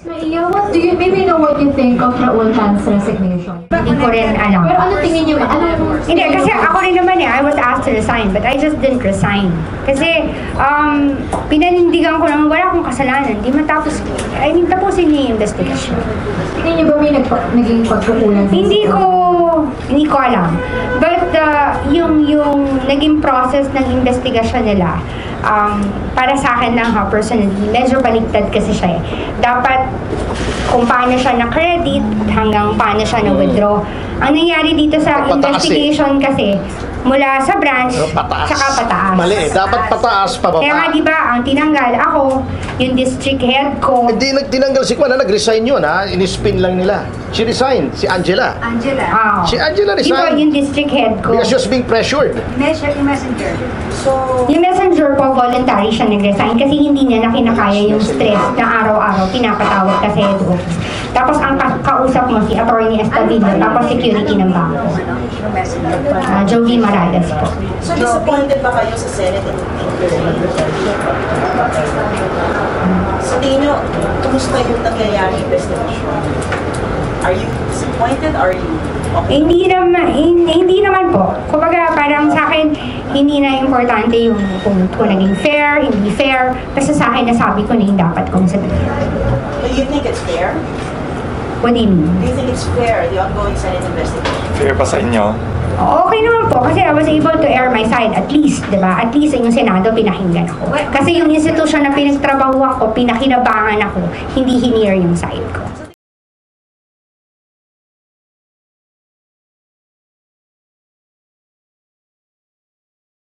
Maria, what do you maybe know what you think of Raul Tan's resignation? Hindi ko rin alam. Pero ano tingin niyo ba? Hindi, kasi ako rin naman I was asked to resign, but I just didn't resign. Kasi, pinanindigan ko naman, wala akong kasalanan. Di matapos, tapusin niya yung investigation. Tingin niyo ba may naging pagkukulang? Hindi ko alam. But, yung naging process ng investigasyon nila, para sa akin lang personally, medyo baliktad kasi siya eh. Dapat kung paano siya na-credit hanggang paano siya na-withdraw. Ang nangyari dito sa investigation kasi, mula sa branch, saka pataas. Mali eh. Dapat pataas, pababa. Kaya nga diba, ang tinanggal ako, yung district head ko. Hindi tinanggal si Kwan, nag-resign yun ha. Inispin lang nila. She resigned, si Angela. Oh. Si Angela resigned. Diba yung district head ko? Because she was being pressured. Yung messenger. So, yung messenger po, voluntary siya nag-resign kasi hindi niya na kinakaya yung stress na araw-araw pinapatawag ka sa head office. Tapos ang kausap mo si Attorney Estadillo, tapos security ng bangko. Joey Morales po. So, disappointed ba kayo sa Senate impeachment? Sa tingin nyo, kumusta yung nangyayari investigation? Are you disappointed? Are you okay? Hindi naman po. Kumbaga, parang sa akin, hindi na importante yung kung naging fair, hindi fair. Basta sa akin, nasabi ko na yung dapat kong sabihin. Do you think it's fair? What do you mean? Do you think it's fair, the ongoing Senate investigation? Fair pa sa inyo? Okay naman po, kasi I was able to air my side at least, di ba? At least yung Senado, pinakinggan ako. Kasi yung institusyon na pinagtrabahuan ko, pinakinabangan ako, hindi hinir yung side ko.